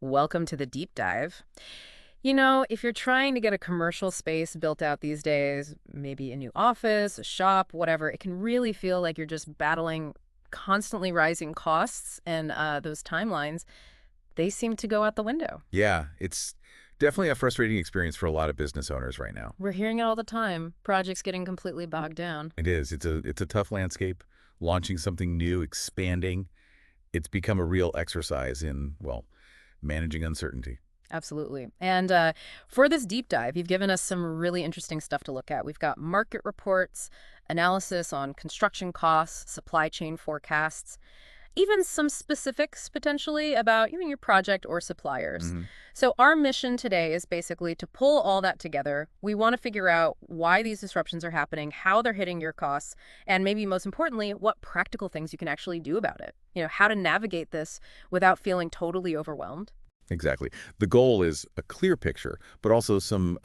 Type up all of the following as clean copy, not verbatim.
Welcome to the deep dive. If you're trying to get a commercial space built out these days, maybe a new office, a shop, whatever, it can really feel like you're just battling constantly rising costs, and those timelines, they seem to go out the window. Yeah, it's definitely a frustrating experience for a lot of business owners right now. We're hearing it all the time. Projects getting completely bogged down. It is. It's a tough landscape. Launching something new, expanding, it's become a real exercise in, well, managing uncertainty. Absolutely. And for this deep dive, you've given us some really interesting stuff to look at. We've got market reports, analysis on construction costs, supply chain forecasts, even some specifics potentially about your project or suppliers. hmm So our mission today is basically to pull all that together. We want to figure out why these disruptions are happening, how they're hitting your costs, and maybe most importantly, what practical things you can actually do about it. How to navigate this without feeling totally overwhelmed. Exactly. The goal is a clear picture, but also some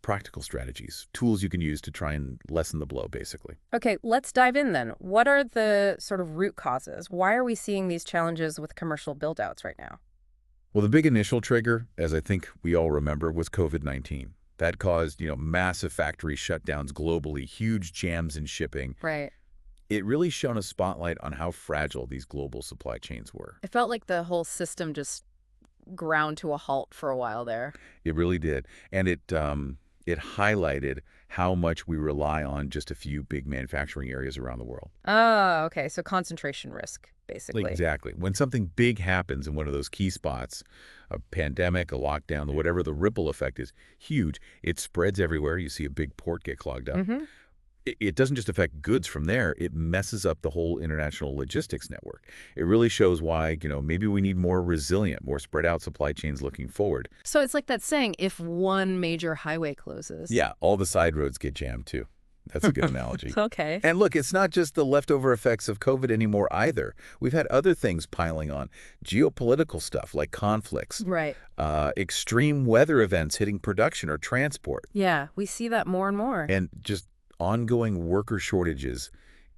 practical strategies, tools you can use to try and lessen the blow, basically. Okay, let's dive in then. What are the sort of root causes? Why are we seeing these challenges with commercial buildouts right now? Well, the big initial trigger, as I think we all remember, was COVID-19. That caused, massive factory shutdowns globally, huge jams in shipping. Right. It really shone a spotlight on how fragile these global supply chains were. It felt like the whole system just ground to a halt for a while there. It really did. And it highlighted how much we rely on just a few big manufacturing areas around the world. Oh, okay. So concentration risk, basically. Exactly. When something big happens in one of those key spots, a pandemic, a lockdown, whatever the ripple effect is, huge. It spreads everywhere. You see a big port get clogged up. Mm-hmm. It doesn't just affect goods from there, it messes up the whole international logistics network. It really shows why, maybe we need more resilient, more spread out supply chains looking forward. So it's like that saying, if one major highway closes. Yeah, all the side roads get jammed too. That's a good analogy. Okay. And look, it's not just the leftover effects of COVID anymore either. We've had other things piling on. Geopolitical stuff like conflicts, Right. extreme weather events hitting production or transport, Yeah, we see that more and more. and just ongoing worker shortages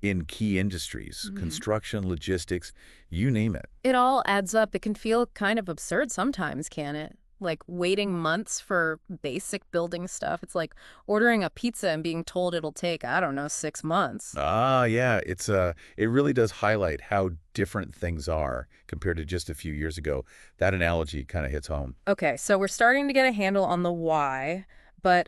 in key industries, construction, logistics, you name it. It all adds up. It can feel kind of absurd sometimes, can it? Like waiting months for basic building stuff. It's like ordering a pizza and being told it'll take, I don't know, 6 months. Ah, yeah, it really does highlight how different things are compared to just a few years ago. That analogy kind of hits home. Okay, so we're starting to get a handle on the why, but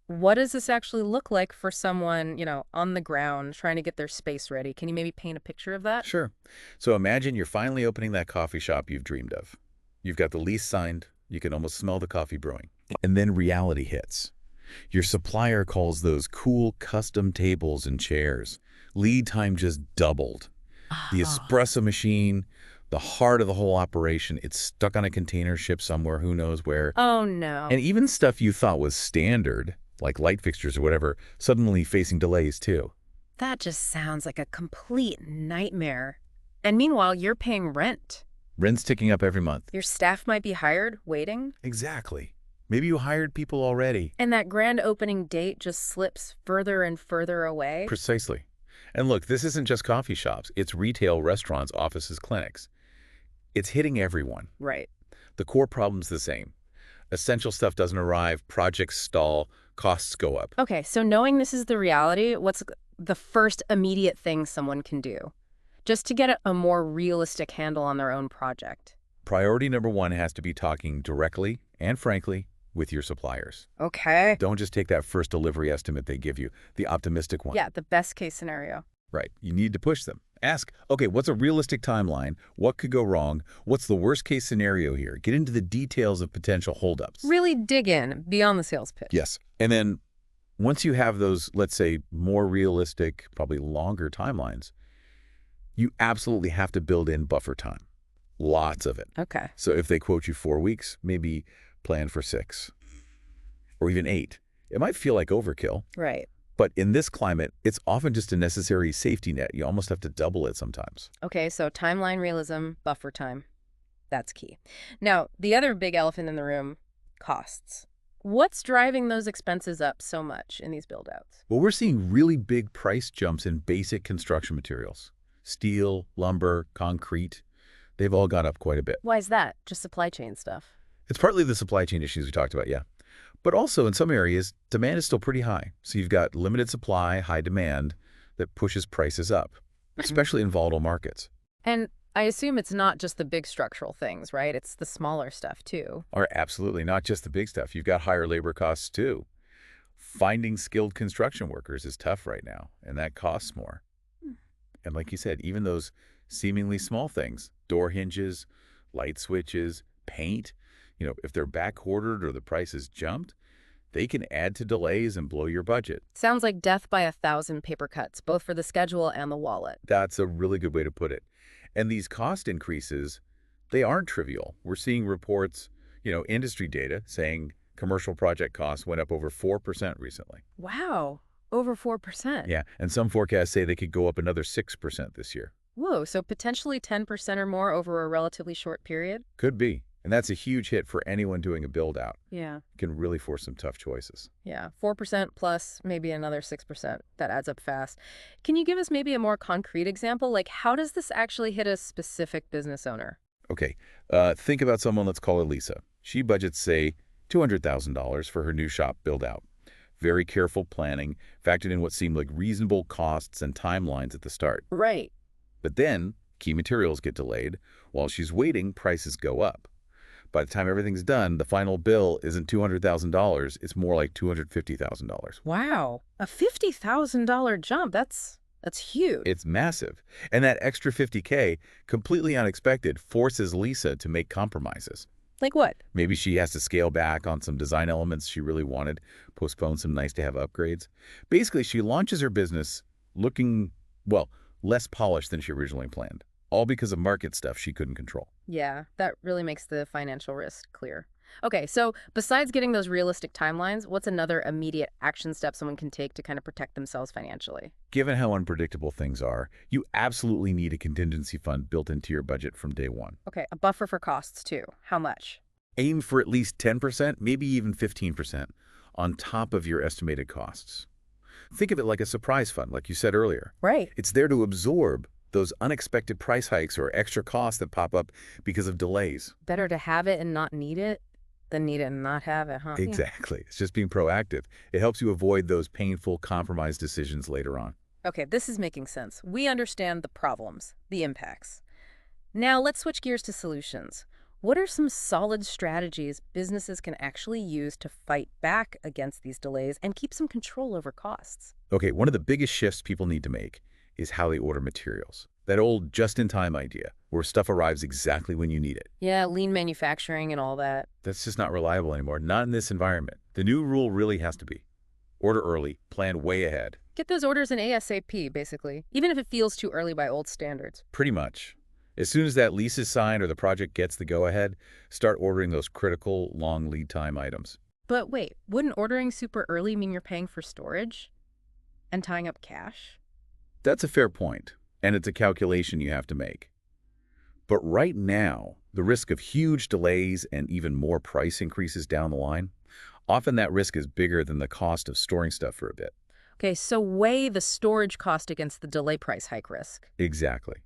what does this actually look like for someone, on the ground trying to get their space ready? Can you maybe paint a picture of that? Sure. So imagine you're finally opening that coffee shop you've dreamed of. You've got the lease signed. You can almost smell the coffee brewing. And then reality hits. Your supplier calls those cool custom tables and chairs. Lead time just doubled. The Oh, espresso machine, the heart of the whole operation, it's stuck on a container ship somewhere, who knows where. oh no. And even stuff you thought was standard, like light fixtures or whatever, suddenly facing delays too. That just sounds like a complete nightmare. And meanwhile, you're paying rent. Rent's ticking up every month. Your staff might be hired, waiting, Exactly. Maybe you hired people already. and that grand opening date just slips further and further away. Precisely. And look, this isn't just coffee shops. It's retail, restaurants, offices, clinics. It's hitting everyone. Right. The core problem's the same. Essential stuff doesn't arrive, projects stall, costs go up. Okay, so knowing this is the reality, what's the first immediate thing someone can do? Just to get a more realistic handle on their own project. Priority number one has to be talking directly and frankly with your suppliers. Okay. Don't just take that first delivery estimate they give you, the optimistic one. Yeah, the best case scenario. Right. You need to push them. Ask, okay, what's a realistic timeline? What could go wrong? What's the worst case scenario here? Get into the details of potential holdups. Really dig in beyond the sales pitch. Yes. And then once you have those, let's say, more realistic, probably longer timelines, you absolutely have to build in buffer time. Lots of it. Okay. So if they quote you 4 weeks, maybe plan for 6 or even 8. It might feel like overkill, Right. but in this climate, it's often just a necessary safety net. You almost have to double it sometimes. Okay, so timeline realism, buffer time. That's key. Now, the other big elephant in the room, costs. What's driving those expenses up so much in these build-outs? Well, we're seeing really big price jumps in basic construction materials. Steel, lumber, concrete. They've all gone up quite a bit. Why is that? Just supply chain stuff. It's partly the supply chain issues we talked about, yeah. But also, in some areas, demand is still pretty high. So you've got limited supply, high demand that pushes prices up, especially in volatile markets. And I assume it's not just the big structural things, right? It's the smaller stuff too. Or absolutely not just the big stuff. You've got higher labor costs too. Finding skilled construction workers is tough right now, and that costs more. And like you said, even those seemingly small things, door hinges, light switches, paint, if they're back-ordered or the prices jumped, they can add to delays and blow your budget. Sounds like death by 1,000 paper cuts, both for the schedule and the wallet. That's a really good way to put it. And these cost increases, they aren't trivial. We're seeing reports, industry data saying commercial project costs went up over 4% recently. Wow, over 4%. Yeah, and some forecasts say they could go up another 6% this year. Whoa, so potentially 10% or more over a relatively short period? Could be. And that's a huge hit for anyone doing a build-out. Yeah. It can really force some tough choices. Yeah, 4% plus maybe another 6%. That adds up fast. Can you give us maybe a more concrete example? Like, how does this actually hit a specific business owner? Okay, think about someone, let's call her Lisa. She budgets, say, $200,000 for her new shop build-out. Very careful planning, factored in what seemed like reasonable costs and timelines at the start. Right. But then, key materials get delayed. While she's waiting, prices go up. By the time everything's done, the final bill isn't $200,000, it's more like $250,000. Wow, a $50,000 jump. That's huge. It's massive. And that extra 50K, completely unexpected, forces Lisa to make compromises. Like what? Maybe she has to scale back on some design elements she really wanted, postpone some nice-to-have upgrades. Basically, she launches her business looking, well, less polished than she originally planned, all because of market stuff she couldn't control. Yeah, that really makes the financial risk clear. Okay, so besides getting those realistic timelines, what's another immediate action step someone can take to kind of protect themselves financially? Given how unpredictable things are, you absolutely need a contingency fund built into your budget from day one. Okay, a buffer for costs too. How much? Aim for at least 10%, maybe even 15%, on top of your estimated costs. Think of it like a surprise fund, like you said earlier. Right. It's there to absorb those unexpected price hikes or extra costs that pop up because of delays. Better to have it and not need it than need it and not have it, huh? Yeah. Exactly. It's just being proactive. It helps you avoid those painful compromise decisions later on. Okay, this is making sense. We understand the problems, the impacts. Now let's switch gears to solutions. What are some solid strategies businesses can actually use to fight back against these delays and keep some control over costs? Okay, one of the biggest shifts people need to make is how they order materials. That old just-in-time idea, where stuff arrives exactly when you need it. Yeah, lean manufacturing and all that. That's just not reliable anymore, not in this environment. The new rule really has to be order early, plan way ahead. Get those orders in ASAP, basically, even if it feels too early by old standards. Pretty much. As soon as that lease is signed or the project gets the go-ahead, start ordering those critical, long lead time items. But wait, wouldn't ordering super early mean you're paying for storage and tying up cash? That's a fair point, and it's a calculation you have to make. But right now, the risk of huge delays and even more price increases down the line, often that risk is bigger than the cost of storing stuff for a bit. Okay, so weigh the storage cost against the delay price hike risk. Exactly.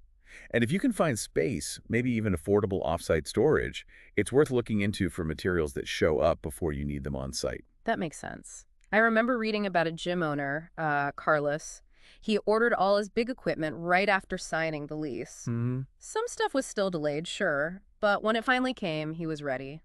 And if you can find space, maybe even affordable off-site storage, it's worth looking into for materials that show up before you need them on site. That makes sense. I remember reading about a gym owner, Carlos. He ordered all his big equipment right after signing the lease. Some stuff was still delayed, sure, but when it finally came, he was ready.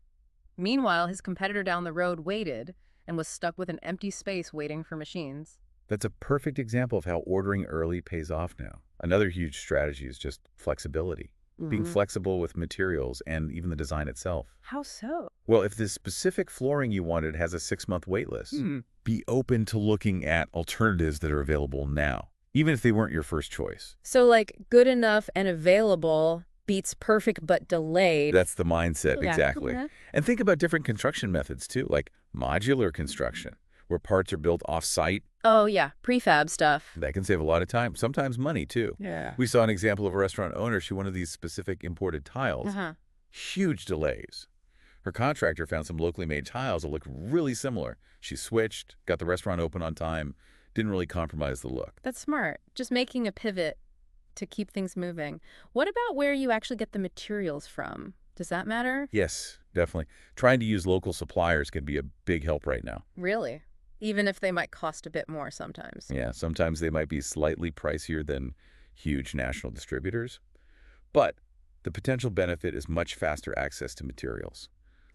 Meanwhile, his competitor down the road waited and was stuck with an empty space waiting for machines. That's a perfect example of how ordering early pays off now. Another huge strategy is just flexibility. Being flexible with materials and even the design itself. How so? Well, if the specific flooring you wanted has a 6-month wait list, be open to looking at alternatives that are available now, even if they weren't your first choice. So like good enough and available beats perfect but delayed. That's the mindset, Yeah. exactly. Okay. And think about different construction methods too, like modular construction, where parts are built off-site. Oh yeah, prefab stuff. That can save a lot of time, sometimes money too. Yeah. We saw an example of a restaurant owner. She wanted these specific imported tiles. Huge delays. Her contractor found some locally made tiles that looked really similar. She switched, got the restaurant open on time, didn't really compromise the look. That's smart. Just making a pivot to keep things moving. What about where you actually get the materials from? Does that matter? Yes, definitely. Trying to use local suppliers can be a big help right now. Really? Even if they might cost a bit more sometimes. Yeah, sometimes they might be slightly pricier than huge national distributors, but the potential benefit is much faster access to materials.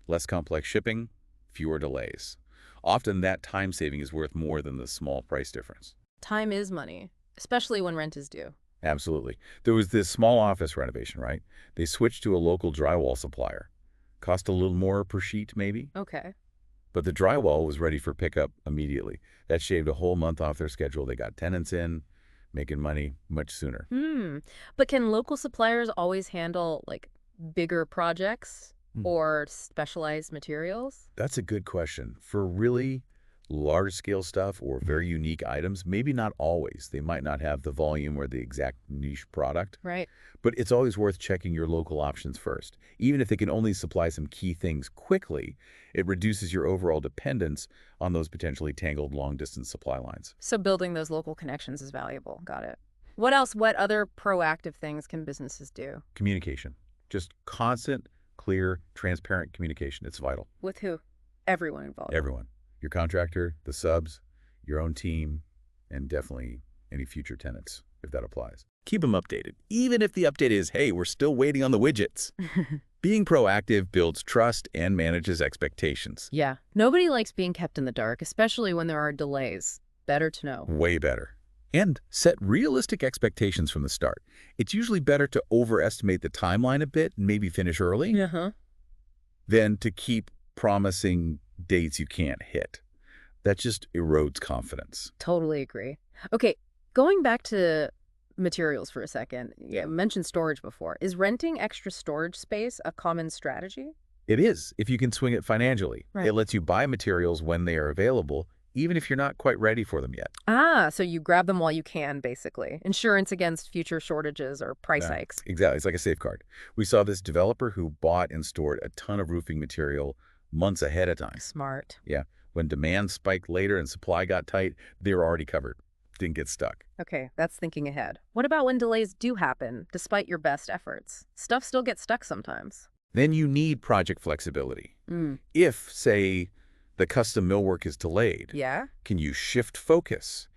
Less complex shipping, fewer delays. Often that time saving is worth more than the small price difference. Time is money, especially when rent is due. Absolutely. There was this small office renovation, right? They switched to a local drywall supplier. Cost a little more per sheet, maybe, Okay. but the drywall was ready for pickup immediately. That shaved a whole month off their schedule. They got tenants in, making money much sooner. Hmm. But can local suppliers always handle, like, bigger projects Hmm. or specialized materials? That's a good question. For really large-scale stuff or very unique items, maybe not always. They might not have the volume or the exact niche product, Right. but it's always worth checking your local options first. Even if they can only supply some key things quickly, it reduces your overall dependence on those potentially tangled long-distance supply lines. So building those local connections is valuable. Got it. What else? What other proactive things can businesses do? Communication. Just constant, clear, transparent communication. It's vital. With who? Everyone involved. Everyone. Your contractor, the subs, your own team, and definitely any future tenants, if that applies. Keep them updated, even if the update is, hey, we're still waiting on the widgets. Being proactive builds trust and manages expectations. Yeah. Nobody likes being kept in the dark, especially when there are delays. Better to know. Way better. And set realistic expectations from the start. It's usually better to overestimate the timeline a bit and maybe finish early Uh-huh. than to keep promising dates you can't hit. That just erodes confidence. Totally agree. Okay, going back to materials for a second. Yeah. You mentioned storage before. Is renting extra storage space a common strategy? It is, if you can swing it financially. Right. It lets you buy materials when they are available, even if you're not quite ready for them yet. Ah, so you grab them while you can, basically. Insurance against future shortages or price Yeah, hikes. exactly. It's like a safeguard. We saw this developer who bought and stored a ton of roofing material months ahead of time. Smart. Yeah. When demand spiked later and supply got tight, they were already covered. Didn't get stuck. Okay, that's thinking ahead. What about when delays do happen, despite your best efforts? Stuff still gets stuck sometimes. Then you need project flexibility. Mm. If, say, the custom millwork is delayed, Yeah? can you shift focus?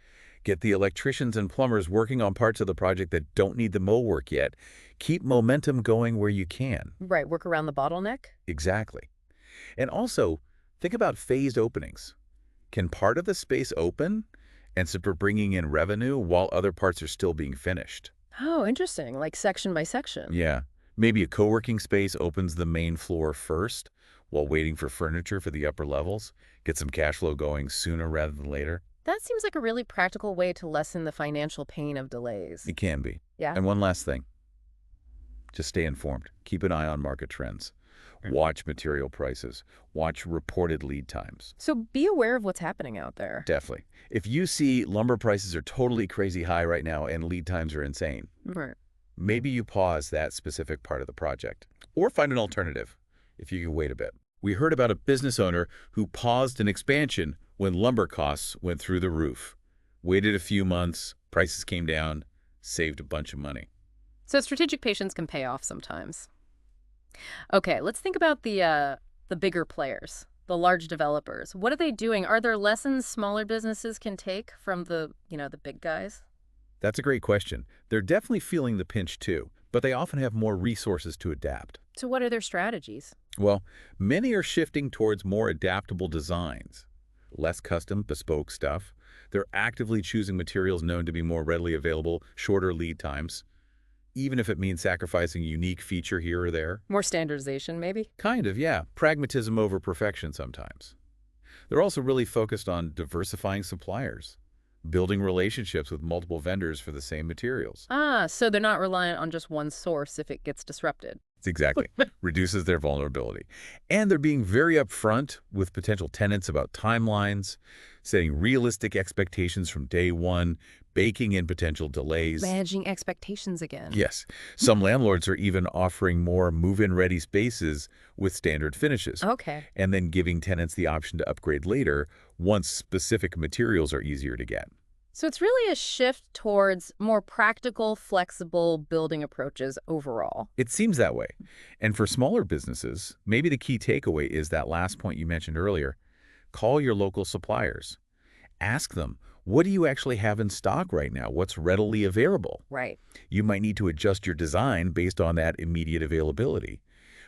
Get the electricians and plumbers working on parts of the project that don't need the millwork yet. Keep momentum going where you can. Right, work around the bottleneck? Exactly. And also, think about phased openings. Can part of the space open and so for bringing in revenue while other parts are still being finished? Oh, interesting, like section by section. Yeah. Maybe a co-working space opens the main floor first while waiting for furniture for the upper levels. Get some cash flow going sooner rather than later. That seems like a really practical way to lessen the financial pain of delays. It can be. Yeah? And one last thing. Just stay informed. Keep an eye on market trends. Watch material prices. Watch reported lead times. So be aware of what's happening out there. Definitely. If you see lumber prices are totally crazy high right now and lead times are insane, Right. maybe you pause that specific part of the project or find an alternative if you can wait a bit. We heard about a business owner who paused an expansion when lumber costs went through the roof. Waited a few months, prices came down, saved a bunch of money. So strategic patience can pay off sometimes. Okay, let's think about the bigger players, the large developers. What are they doing? Are there lessons smaller businesses can take from the big guys? That's a great question. They're definitely feeling the pinch too, but they often have more resources to adapt. So what are their strategies? Well, many are shifting towards more adaptable designs, less custom, bespoke stuff. They're actively choosing materials known to be more readily available, shorter lead times, even if it means sacrificing a unique feature here or there. More standardization, maybe? Kind of, yeah. Pragmatism over perfection sometimes. They're also really focused on diversifying suppliers, building relationships with multiple vendors for the same materials. Ah, so they're not reliant on just one source if it gets disrupted. Exactly. Reduces their vulnerability. And they're being very upfront with potential tenants about timelines, setting realistic expectations from day one, baking in potential delays. Managing expectations again. Yes. Some landlords are even offering more move-in ready spaces with standard finishes, Okay. and then giving tenants the option to upgrade later once specific materials are easier to get. So it's really a shift towards more practical, flexible building approaches overall. It seems that way. And for smaller businesses, maybe the key takeaway is that last point you mentioned earlier. Call your local suppliers. Ask them, what do you actually have in stock right now? What's readily available? Right. You might need to adjust your design based on that immediate availability.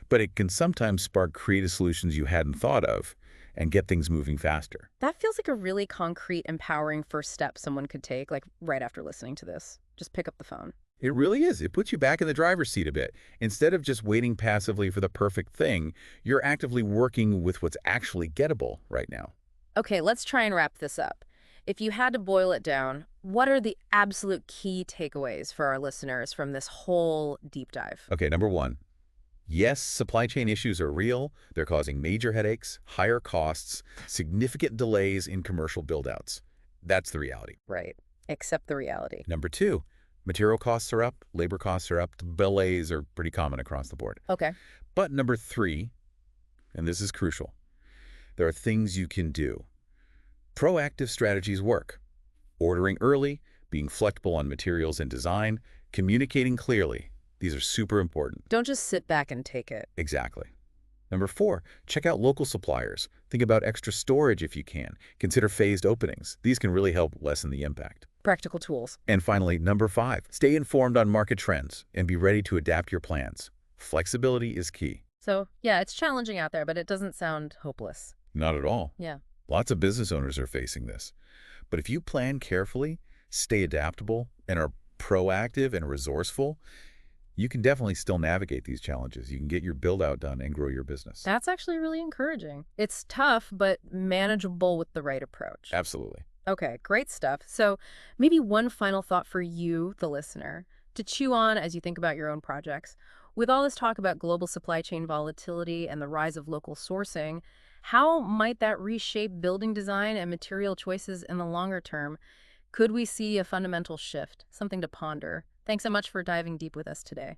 But it can sometimes spark creative solutions you hadn't thought of and get things moving faster. That feels like a really concrete, empowering first step someone could take, like right after listening to this. Just pick up the phone. It really is. It puts you back in the driver's seat a bit. Instead of just waiting passively for the perfect thing, you're actively working with what's actually gettable right now. Okay, let's try and wrap this up. If you had to boil it down, what are the absolute key takeaways for our listeners from this whole deep dive? Okay, number one, yes, supply chain issues are real. They're causing major headaches, higher costs, significant delays in commercial buildouts. That's the reality. Right. Accept the reality. Number two, material costs are up, labor costs are up, delays are pretty common across the board. Okay. But number three, and this is crucial, there are things you can do. Proactive strategies work. Ordering early, being flexible on materials and design, communicating clearly. These are super important. Don't just sit back and take it. Exactly. Number four, check out local suppliers. Think about extra storage if you can. Consider phased openings. These can really help lessen the impact. Practical tools. And finally, number five, stay informed on market trends and be ready to adapt your plans. Flexibility is key. So, yeah, it's challenging out there, but it doesn't sound hopeless. Not at all. Yeah. Lots of business owners are facing this. But if you plan carefully, stay adaptable, and are proactive and resourceful, you can definitely still navigate these challenges. You can get your build-out done and grow your business. That's actually really encouraging. It's tough, but manageable with the right approach. Absolutely. Okay, great stuff. So maybe one final thought for you, the listener, to chew on as you think about your own projects. With all this talk about global supply chain volatility and the rise of local sourcing, how might that reshape building design and material choices in the longer term? Could we see a fundamental shift? Something to ponder. Thanks so much for diving deep with us today.